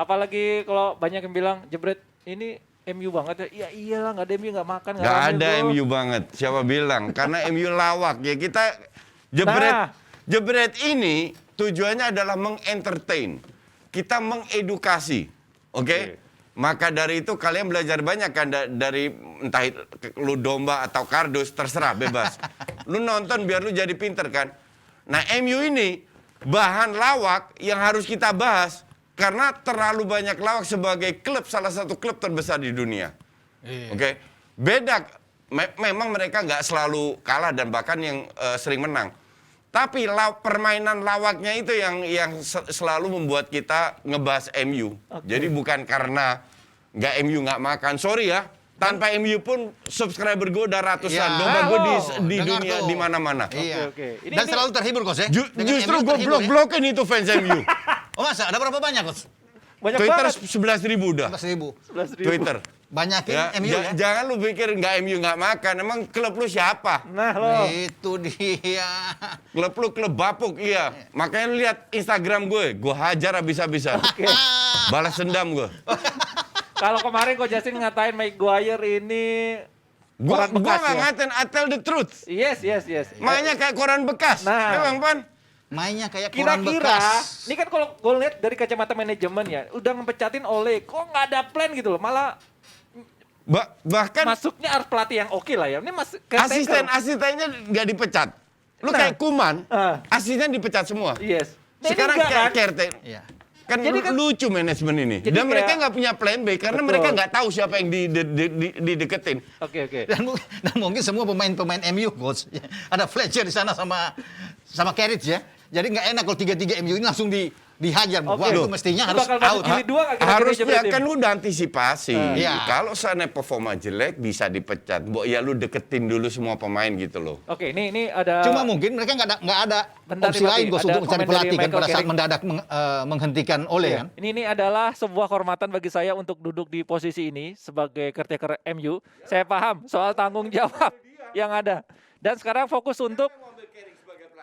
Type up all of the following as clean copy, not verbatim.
Apalagi kalau banyak yang bilang jebret ini MU banget ya. Iya iyalah nggak ada MU nggak makan Nggak ada MU banget. Siapa bilang? Karena MU lawak ya. Kita jebret ini tujuannya adalah mengentertain. Kita mengedukasi. Oke? Maka dari itu kalian belajar banyak kan dari entah lu domba atau kardus, terserah bebas. Lu nonton biar lu jadi pinter kan. Nah MU ini bahan lawak yang harus kita bahas. Karena terlalu banyak lawak sebagai klub, salah satu klub terbesar di dunia. Oke? Beda, memang mereka nggak selalu kalah dan bahkan yang sering menang. Tapi permainan lawaknya itu yang selalu membuat kita ngebahas MU. Jadi bukan karena MU nggak makan. Sorry ya, tanpa MU pun subscriber gue udah ratusan. Domba gue di dunia di mana-mana. Oke. Dan selalu terhibur Coach ya. Justru gue blok-blokin itu fans MU. Oh masa? Ada berapa banyak Coach? Banyak Twitter banget. 11.000 udah. 11.000. Twitter. Banyakin Ya, MU ya? Jangan lu pikir MU nggak makan. Emang klub lu siapa? Nah lo. Itu dia. Klub lu klub bapuk, iya. Makanya lu lihat Instagram gue hajar habis-habisan. Balas dendam gue. Kalau kemarin kok Justin ngatain Maguire ini Gua koran bekas nggak ya. ngatain, I tell the truth. Yes. Mainnya kayak koran bekas. Nah. Emang Pan? Mainnya kayak koran Kira-kira, bekas. ini kan kalau gue lihat dari kacamata manajemen ya, udah ngepecatin Ole, kok nggak ada plan gitu loh, malah Bahkan masuknya harus pelatih yang oke lah ya. Ini asistennya nggak dipecat. Lu Nah. kayak Kuman, asisten dipecat semua. Yes. Nah, ini Sekarang enggak, kan? caretaker. Iya. Kan, Jadi kan- lucu manajemen ini. Jadi Dan mereka kayak- nggak punya plan B karena Betul. mereka nggak tahu siapa yang dideketin. Oke. Dan mungkin semua pemain-pemain MU Coach. Ada Fletcher di sana sama Carrick ya. Jadi nggak enak kalau 3-3 MU ini langsung dihajar. Oke. Wah, itu Loh, mestinya ini harus bakal out. jilid dua nggak kira-kira Harusnya Jebret kan tim? lu udah antisipasi. Iya. Kalau seandainya performa jelek bisa dipecat. Ya lu deketin dulu semua pemain gitu loh. Oke, ini ada. Cuma mungkin mereka nggak ada Bentar, opsi Pak, lain ada Coach untuk mencari komen dari pelatih kan Michael pada saat Carrick. mendadak menghentikan Ole Iya. kan. Ini adalah sebuah kehormatan bagi saya untuk duduk di posisi ini sebagai caretaker MU. Saya paham soal tanggung jawab yang ada. Dan sekarang fokus untuk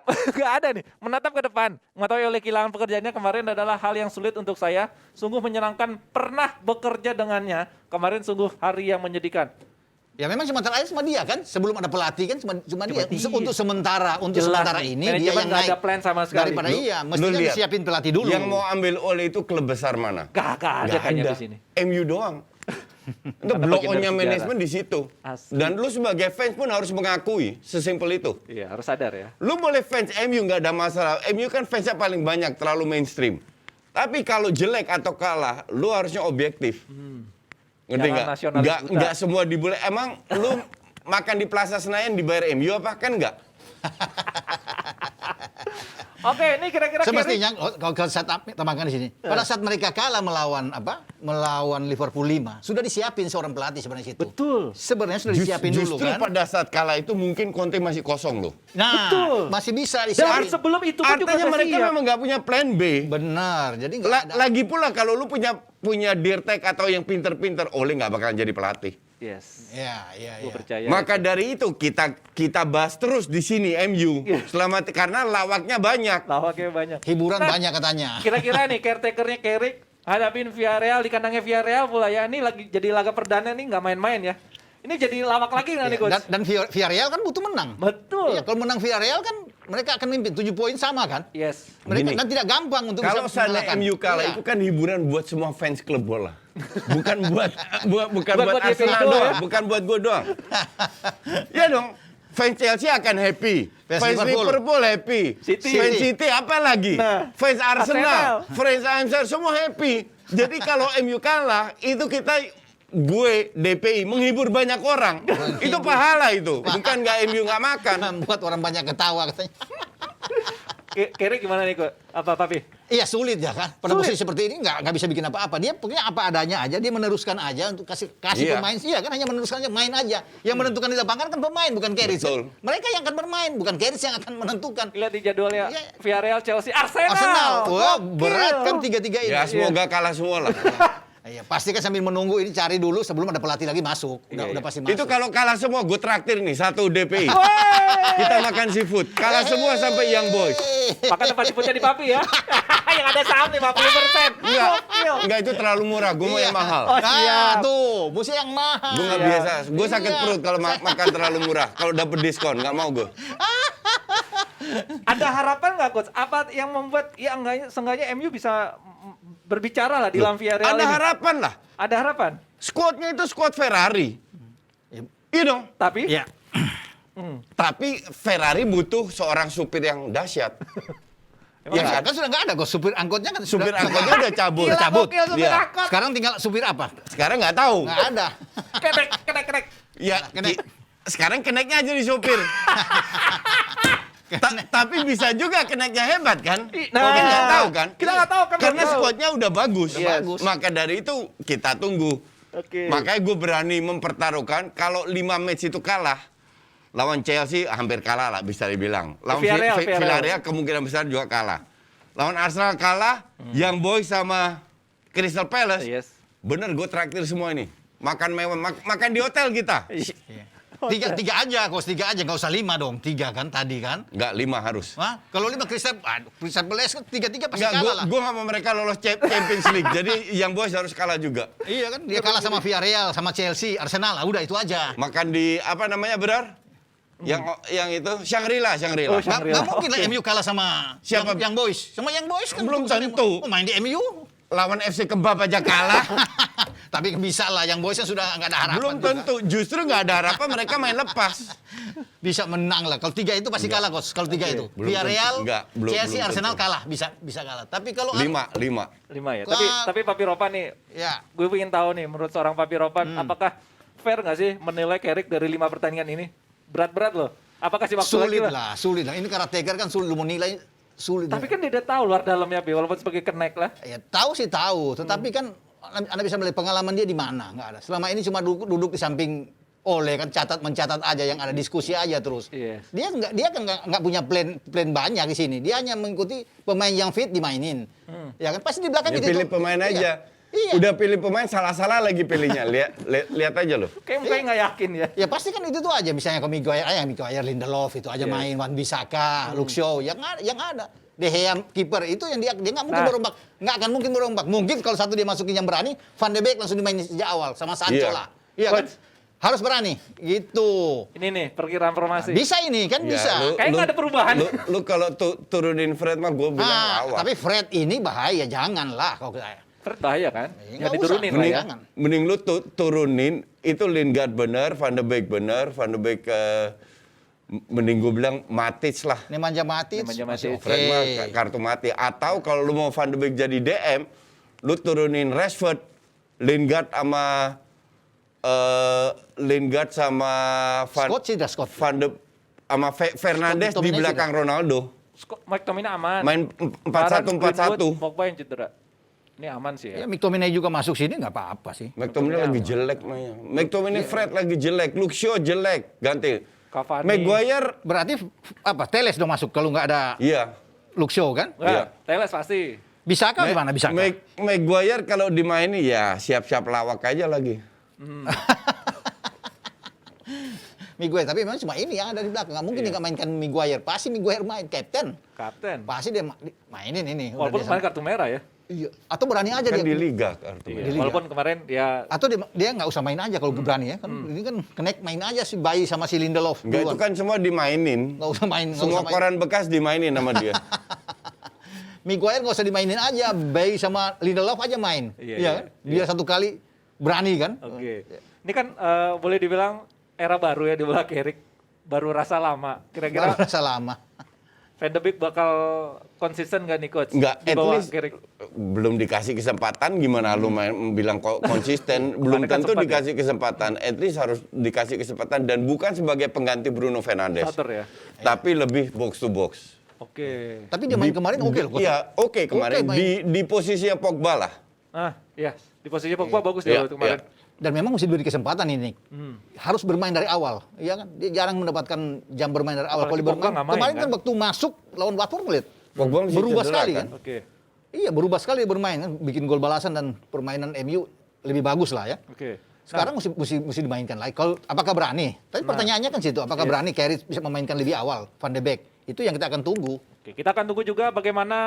nggak ada nih, menatap ke depan. Mengetahui oleh kehilangan pekerjaannya kemarin adalah hal yang sulit untuk saya. Sungguh menyenangkan pernah bekerja dengannya. Kemarin sungguh hari yang menyedihkan. Ya memang cuma terakhir sama dia kan, sebelum ada pelatih kan cuma dia. dia. Untuk sementara Jelas ini nih, dia manajemen yang nggak naik. ada plan sama sekali. Daripada iya, Lu mestinya lihat, disiapin pelatih dulu. Yang mau ambil Ole itu klub besar mana? Gak ada Nggak kayaknya ada. di sini. MU doang. Itu Karena blow bagian dari on-nya sejarah. manajemen di situ. Asli. Dan lu sebagai fans pun harus mengakui, sesimpel itu. Iya, harus sadar ya. Lu boleh fans MU nggak ada masalah. MU kan fansnya paling banyak, terlalu mainstream. Tapi kalau jelek atau kalah, lu harusnya objektif. Ngerti Jangan nggak? nasionalis buta. Nggak semua dibully. Emang lu makan di Plaza Senayan dibayar MU apa? Kan nggak? Oke, ini kira-kira Semestinya kalau saya tambahkan di sini. Pada saat mereka kalah melawan Liverpool 5, sudah disiapin seorang pelatih sebenarnya situ. Betul. Sebenarnya sudah disiapin dulu Justru kan. pada saat kalah itu mungkin Conte masih kosong loh. Nah, Betul. masih bisa Dan disiapin. sebelum itu pun juga Artinya udah mereka siap. memang nggak punya plan B. Benar. Jadi nggak ada. Lagi pula kalau lu punya dirtek atau yang pinter-pinter, Ole nggak bakalan jadi pelatih. Yes. Ya. Gue percaya. Maka dari itu kita bahas terus di sini MU. Iya. Karena lawaknya banyak. Lawaknya banyak. Hiburan Nah, banyak katanya. Kira-kira nih caretakernya Carrick hadapin Villarreal di kandangnya Villarreal pula ya. Ini lagi jadi laga perdana nih nggak main-main ya. Ini jadi lawak lagi nggak nih coach? Dan Villarreal kan butuh menang. Betul. Iya, kalau menang Villarreal kan mereka akan mimpin 7 poin sama kan. Yes. Mereka Gini. dan tidak gampang untuk Kalau bisa seandainya mengalahkan. MU kalah Iya. itu kan hiburan buat semua fans klub bola. Bukan buat Bukan buat buat Arsenal Liverpool doang, ya? bukan buat gue doang. Ya dong. Fans Chelsea akan happy. Fans Fans Liverpool happy. City. Fans City apa lagi? Nah, Fans Arsenal. Arsenal, fans Arsenal semua happy. Jadi kalau MU kalah itu gue DPI menghibur banyak orang. Itu pahala itu. Bukan MU nggak makan. membuat orang banyak ketawa katanya. Carrick gimana nih kok? Apa Papi? Iya sulit ya kan. Pada Sulit. posisi seperti ini nggak bisa bikin apa-apa. Dia pokoknya apa adanya aja. Dia meneruskan aja untuk kasih Iya. pemain. Iya kan hanya meneruskan aja, main aja. Yang menentukan di lapangan kan pemain bukan Carrick. Betul. Mereka yang akan bermain bukan Carrick yang akan menentukan. Lihat di jadwalnya Iya. Villarreal, Chelsea, Arsenal. Arsenal. Wah Gokil. berat kan 3-3 ini. Ya semoga kalah semua lah. Iya, pasti kan sambil menunggu ini cari dulu sebelum ada pelatih lagi masuk. Udah pasti masuk. Itu kalau kalah semua gue traktir nih 1 DPI. Kita makan seafood. Kalah semua sampai Young Boys. Makan tempat seafoodnya di Papi ya. Yang ada saham 50%. Enggak itu terlalu murah. Gue mau yang mahal. Oh, Nah, siap. tuh, mesti yang mahal. Gue nggak Iya. biasa. Gue sakit Iya. perut kalau makan terlalu murah. Kalau dapet diskon nggak mau gue. Ada harapan nggak coach? Apa yang membuat ya seenggaknya MU bisa berbicara lah di dalam Villarreal Ada ini? harapan lah. Ada harapan. Squadnya itu squad Ferrari. Iya dong. Tapi Iya. Tapi Ferrari butuh seorang supir yang dahsyat. Ya, Iya kan sudah nggak ada kok supir angkotnya kan Supir sudah angkotnya udah cabut. Gila, cabut. gokil supir Iya. angkot. Sekarang tinggal supir apa? Sekarang nggak tahu. Nggak ada. Kenek. Ya, Kenek. sekarang keneknya aja di supir. Tapi bisa juga keneknya hebat kan? Nah, Kita nggak tahu kan? kita nggak tahu kan, Karena nggak tahu. squadnya udah bagus. Yes. Bagus. Maka dari itu kita tunggu. Oke. Makanya gue berani mempertaruhkan kalau 5 match itu kalah, lawan Chelsea hampir kalah lah bisa dibilang. Lawan Villarreal. Villarreal kemungkinan besar juga kalah. Lawan Arsenal kalah, Young Boys sama Crystal Palace. Yes. Bener gue traktir semua ini. Makan mewah, makan di hotel kita. Iya. Tiga aja, kos 3 aja, nggak usah 5 dong. 3 kan tadi kan? Enggak, 5 harus. Hah? Kalau 5 Crystal Palace kan 3-3 pasti Enggak, kalah lah. gue nggak mau mereka lolos Champions League. Jadi Young Boys harus kalah juga. Iya kan? Dia kalah sama Villarreal, sama Chelsea, Arsenal. Ah, udah itu aja. Makan di apa namanya benar? Yang itu Shangri-La. Oh, Nggak mungkin lah Oke. MU kalah sama Siapa? Yang Boys. Sama Yang Boys kan Belum urusannya tentu. mau main di MU. Lawan FC Kebab aja kalah. Tapi bisa lah, Yang Boys kan sudah nggak ada harapan. Belum juga. tentu. Justru nggak ada harapan mereka main lepas. Bisa menang lah. Kalau 3 itu pasti kalah, Kos. Kalau 3 itu. Belum Villarreal, tentu. Enggak, belum Chelsea, tentu. Arsenal kalah. Bisa kalah. Tapi kalau 5. 5 ya. Wah. Tapi Papi Ropan nih, ya gue ingin tahu nih menurut seorang Papi Ropan, apakah fair nggak sih menilai Carrick dari 5 pertandingan ini? Berat-berat loh. Apakah sih waktu lagi lah? sulit lah. Ini karateka kan sulit mau nilai sulit. Tapi kan dia udah tahu luar dalamnya, Pi, walaupun sebagai kenek lah. Ya tahu sih tahu, tetapi kan Anda bisa melihat pengalaman dia di mana, nggak ada. Selama ini cuma duduk di samping Ole kan mencatat aja yang ada diskusi aja terus. Yes. Dia kan nggak punya plan banyak di sini. Dia hanya mengikuti pemain yang fit dimainin. Ya kan pasti di belakang Ya gitu. pilih pemain Iya. aja. Iya. Udah pilih pemain salah-salah lagi pilihnya. Lihat aja loh. Kayak mukanya nggak yakin ya. Ya pasti kan itu tuh aja, misalnya kalau Miguire, Lindelof itu aja main, Wan Bissaka, Luke Shaw, yang ada. De Gea kiper itu yang dia nggak mungkin Nah. berombak, nggak akan mungkin berombak. Mungkin kalau satu dia masukin yang berani, Van de Beek langsung dimainin sejak awal sama Sancho Iya. lah. Iya kan? Coach. Harus berani, gitu. Ini nih perkiraan formasi. Bisa ini kan Ya, bisa. Kayak nggak ada perubahan. Lu kalau turunin Fred mah gue bilang awal. Tapi Fred ini bahaya, janganlah kalau saya. Fred bahaya kan? Nggak Ya diturunin usah. lah ya. Jangan. Mending lu turunin itu Lingard bener, Van de Beek bener, Van de Beek mending gue bilang Matic lah. Nemanja Matic. Nemanja masih Matic. oke. Fred mah kartu mati. Atau kalau lu mau Van de Beek jadi DM, lu turunin Rashford, Lingard sama Scott sih dah Scott. Van de sama Fernandes di McTominay belakang Ronaldo. Mike Tomina aman. Main 4-1 4-1. Pogba yang cedera. Ini aman sih Ya ya. McTominay juga masuk sini nggak apa-apa sih. McTominay lagi jelek mainnya. McTominay Fred lagi jelek, Luke Shaw jelek, ganti. Cavani. Maguire Berarti apa? Teles dong masuk kalau nggak ada iya. Luke Shaw kan? Enggak, Iya. Teles pasti. Bisa kah gimana bisa? Maguire kalau dimainin ya siap-siap lawak aja lagi. Miguel, tapi memang cuma ini yang ada di belakang. Nggak mungkin dia nggak mainkan Miguel. Pasti Miguel main, kapten. Kapten. Pasti dia mainin ini. Udah Walaupun dia kemarin sama- kartu merah ya. Iya. Atau berani aja Kan dia. di liga kartu Iya. merah. Liga. Walaupun kemarin ya Atau dia nggak usah main aja kalau berani ya. Kan ini kan connect main aja si Bayi sama si Lindelof. Enggak, itu duluan. kan semua dimainin. Nggak usah main. nggak Semua usah main. koran bekas dimainin sama dia. Miguel nggak usah dimainin aja. Bayi sama Lindelof aja main. Iya, Iya iya. kan? Biar satu kali berani kan. oke. Ini kan boleh dibilang era baru ya di bola Carrick. Baru rasa lama. Kira-kira Baru rasa lama. Van de Beek bakal konsisten gak nih coach? Enggak, Di at bawah least Carrick. belum dikasih kesempatan gimana lu bilang konsisten, belum Kemarin kan tentu sempat ya? dikasih kesempatan. At least harus dikasih kesempatan dan bukan sebagai pengganti Bruno Fernandes. Starter ya. Tapi lebih box to box. Oke. Tapi dia main kemarin oke loh. Coach. Iya, oke kemarin Oke, main. di posisinya Pogba lah. Ya. Di posisi Pogba bagus dia Iya, waktu kemarin. Dan memang mesti diberi kesempatan ini. Harus bermain dari awal. Iya kan? Dia jarang mendapatkan jam bermain dari awal. Apalagi Kalau dia Pogba bermain, nggak main, kemarin kan kan? waktu masuk lawan Watford lihat. Pogba masih Berubah cedera, sekali kan? kan? Oke. Iya, berubah sekali dia bermain kan, bikin gol balasan dan permainan MU lebih bagus lah ya. Oke. Sekarang mesti dimainkan lagi. Kalau apakah berani? Tapi pertanyaannya kan situ, apakah berani Carrick bisa memainkan lebih awal Van de Beek? Itu yang kita akan tunggu. Oke, kita akan tunggu juga bagaimana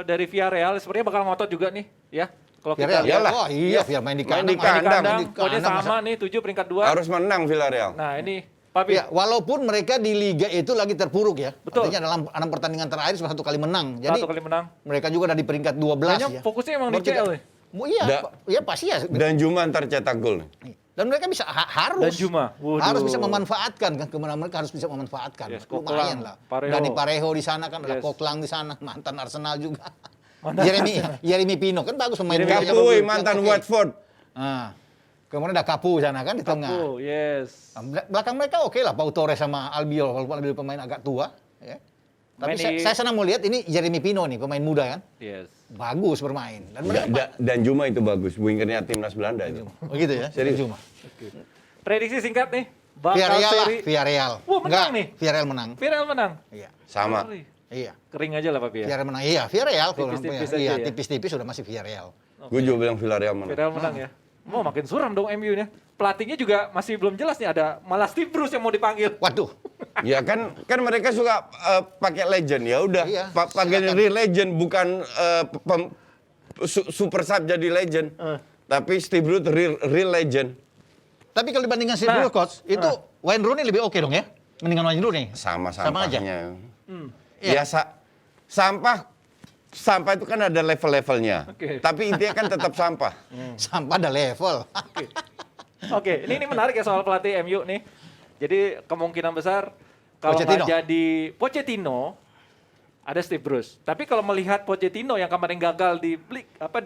dari Villarreal sepertinya bakal ngotot juga nih, ya. Kalau kita Villarreal, lihat Iyalah. oh iya, biar main di Main kandang. di kandang. pokoknya sama nih 7 peringkat 2. Harus menang Villarreal. Nah, ini Papi. Ya, walaupun mereka di liga itu lagi terpuruk ya. Betul. Artinya dalam 6 pertandingan terakhir cuma 1 kali menang. Jadi 1 kali menang. mereka juga ada di peringkat 12 Kayaknya ya. fokusnya emang di Baru tiga- CL nih. Iya, Da- iya pasti ya. Dan Juma ntar cetak gol. Dan mereka bisa harus Dan Juma. Waduh. harus bisa memanfaatkan kan, kemenangan mereka harus bisa memanfaatkan. Yes, Lumayan Koklang, lah. Parejo. Dani Parejo di sana kan, ada Yes. Koklang di sana, mantan Arsenal juga. Mantan Jeremy Pino kan bagus pemain Jeremy mudanya, Pino. bagus. Kapui Yang mantan oke. Watford. Nah, kemudian ada Kapu di sana kan di tengah. Oh, yes. Belakang mereka oke lah, Pau Torres sama Albiol, walaupun Albiol pemain agak tua. Ya. Tapi Main di- saya senang mau lihat ini Jeremy Pino nih, pemain muda kan. Yes. Bagus bermain. Dan mereka Dan Juma itu bagus. Wingernya timnas Belanda itu. begitu ya. Serius? Cuma. Prediksi singkat nih. Bakal Villarreal lah, seri. Villarreal. Wah, menang Enggak, nih. Villarreal menang. Villarreal menang. Iya. Sama. Sorry. Iya. Kering aja lah Papi ya. Villarreal menang. Iya, Villarreal kalau Tipis-tipis iya, aja ya. tipis-tipis sudah masih Villarreal. Gue juga bilang Villarreal menang. Villarreal menang ya. Mau makin suram dong MU-nya. Pelatihnya juga masih belum jelas nih, ada malah Steve Bruce yang mau dipanggil. Waduh. Ya kan mereka suka pakai legend. Ya udah, Iya, pakai silakan. real legend bukan super sub jadi legend. Tapi Steve Bruce real legend. Tapi kalau dibandingkan si Nah, Bruce coach, itu Wayne Rooney lebih oke dong ya? Mendingan Wayne Rooney. Sama Sama aja. sampahnya. Iya. Biasa. Sampah itu kan ada level-levelnya. Oke. Tapi intinya kan tetap sampah. Sampah ada level. Oke, ini menarik ya soal pelatih MU nih. Jadi kemungkinan besar kalau nggak Pochettino. jadi Pochettino, ada Steve Bruce. Tapi kalau melihat Pochettino yang kemarin gagal di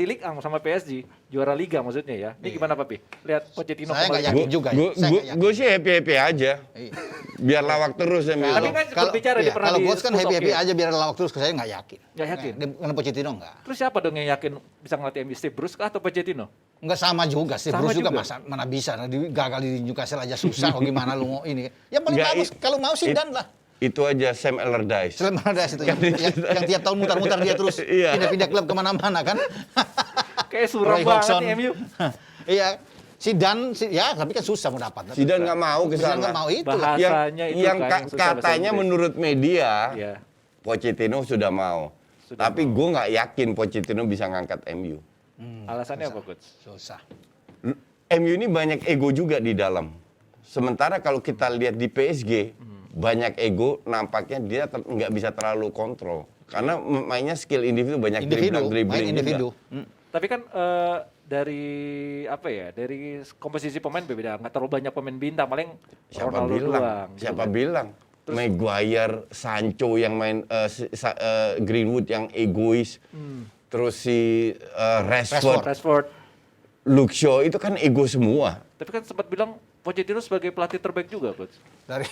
Ligue 1 sama PSG, juara Liga maksudnya ya. Ini gimana Papi? Lihat Pochettino Saya nggak kembali. yakin juga ya. Saya nggak yakin. Gue sih happy-happy aja. Iya. Biar lawak terus ya. Tapi kan berbicara di pernah kalau di coach kan Spurs happy-happy oke. aja biar lawak terus, saya nggak yakin. Nggak yakin? Karena Pochettino nggak. Terus siapa dong yang yakin bisa ngelatih MU? Steve Bruce kah atau Pochettino? Nggak sama juga sih. Sama Bruce juga juga. mana bisa. Gagal di Newcastle aja susah. Oh gimana lu mau ini. Yang paling Nggak, bagus kalau mau sih Dan lah. Itu aja Sam Allardyce. Selain ada itu yang tiap tahun mutar-mutar dia terus Iya. pindah-pindah klub kemana-mana kan. Kayak suram Roy banget Hodgson. nih MU. Iya. Si Dan, ya tapi kan susah mau dapat. Zidane nggak mau ke Zidane sana. nggak mau itu. Bahas- Yang, Bahasanya itu yang kan yang susah bahasa katanya Inggris. menurut media, Iya. Pochettino sudah mau. Sudah Tapi gue nggak yakin Pochettino bisa ngangkat MU. Alasannya apa, Coach? Susah. MU ini banyak ego juga di dalam. Sementara kalau kita lihat di PSG, banyak ego, nampaknya dia nggak bisa terlalu kontrol. Karena mainnya skill individu, banyak Individu, dribbling main individu. juga. Tapi kan dari apa ya? Dari komposisi pemain berbeda, nggak terlalu banyak pemain bintang, paling Siapa Ronaldo bilang? doang. gitu Siapa kan. bilang? Maguire, Sancho yang main, Greenwood yang egois, terus si Rashford, Rashford. Luke Shaw itu kan ego semua. Tapi kan sempat bilang Pochettino sebagai pelatih terbaik juga, Coach. Dari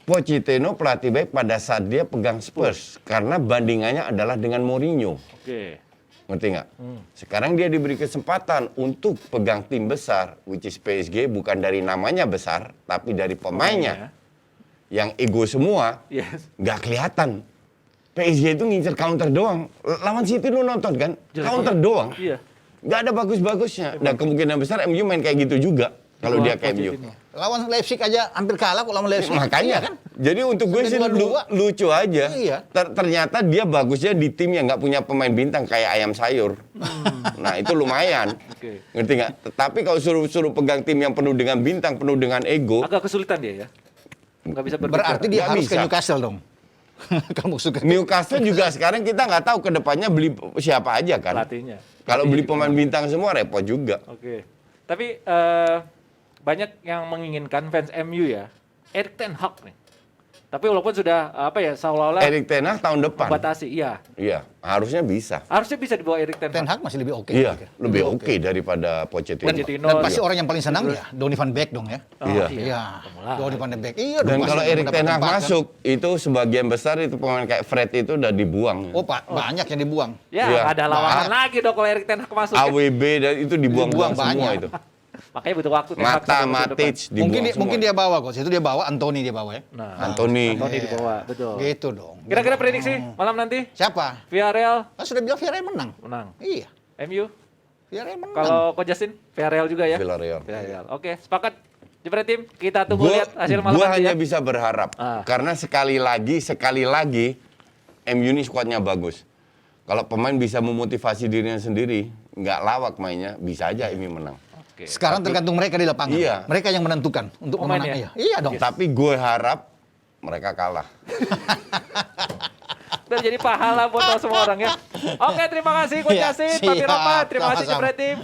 Pochettino pelatih baik pada saat dia pegang Spurs karena bandingannya adalah dengan Mourinho. Oke. Ngerti nggak? Sekarang dia diberi kesempatan untuk pegang tim besar, which is PSG, bukan dari namanya besar, tapi dari pemainnya yang ego semua, Yes. nggak kelihatan. PSG itu ngincer counter doang. Lawan City lu nonton kan? Jelek Counter banget. doang. Iya. Nggak ada bagus-bagusnya. Dan kemungkinan besar MU main kayak gitu juga kalau Wah, dia ke MU. Pochettino. lawan Leipzig aja hampir kalah kok lawan Leipzig. Makanya Iya kan? Jadi untuk gue sih 2-2. lucu aja. Iya. Ternyata dia bagusnya di tim yang nggak punya pemain bintang kayak ayam sayur. Nah itu lumayan. Oke. Ngerti nggak? Tapi kalau suruh pegang tim yang penuh dengan bintang, penuh dengan ego, Agak kesulitan dia ya. Nggak bisa berbicara. Berarti dia Nggak harus ke bisa. Newcastle dong. Kamu suka. Newcastle juga sekarang kita nggak tahu ke depannya beli siapa aja kan. pelatihnya. Kalau beli pemain bintang semua repot juga. Oke. Tapi banyak yang menginginkan fans MU ya, Erik ten Hag nih. Tapi walaupun sudah seolah-olah Erik Ten Hag tahun depan. membatasi, iya. Iya, harusnya bisa. Harusnya bisa dibawa Erik ten Ten Hag. Hag masih lebih oke. Iya, saya pikir. lebih oke daripada Pochettino. Pochettino. Dan pasti orang yang paling senang ya Donny van Beek dong ya. Oh, Iya. Iya. Pemula. Donny van de Beek. Iya dong. Dan pasti kalau akan Erik mendapat Ten Hag tempat, kan. masuk, itu sebagian besar itu pemain kayak Fred itu udah dibuang. Oh, Pak, banyak yang dibuang. Ya, Iya. nggak ada lawangan Banyak. lagi dong kalau Erik ten Hag masuk. AWB dan itu dibuang-buang Dibuang semua banyak. itu. Makanya butuh waktu. Ten Hag Mata, sampai musim Matic depan. dibuang semua. Mungkin dia bawa coach. Itu dia bawa Anthony dia bawa ya. Nah, Anthony. Anthony dibawa, betul. Gitu dong. Kira-kira prediksi malam nanti Siapa? Villarreal Kan sudah bilang Villarreal menang. menang. Iya. MU Villarreal menang. Kalau Coach Justin, Villarreal juga ya? Villarreal. Villarreal. Oke, sepakat. Jepret tim, kita tunggu Gua lihat hasil malam gua nanti hanya ya. bisa berharap karena sekali lagi MU ini skuadnya bagus. Kalau pemain bisa memotivasi dirinya sendiri, nggak lawak mainnya, bisa aja MU menang. Oke. Sekarang tergantung mereka di lapangan. Iya. Mereka yang menentukan untuk Pemain memenang. ya? Iya dong. Tapi gue harap mereka kalah. Biar jadi pahala buat semua orang ya. Oke, terima kasih Coach Iya, Justin, Papi siap, Rahmat, terima kasih sama-sama. Jepret tim.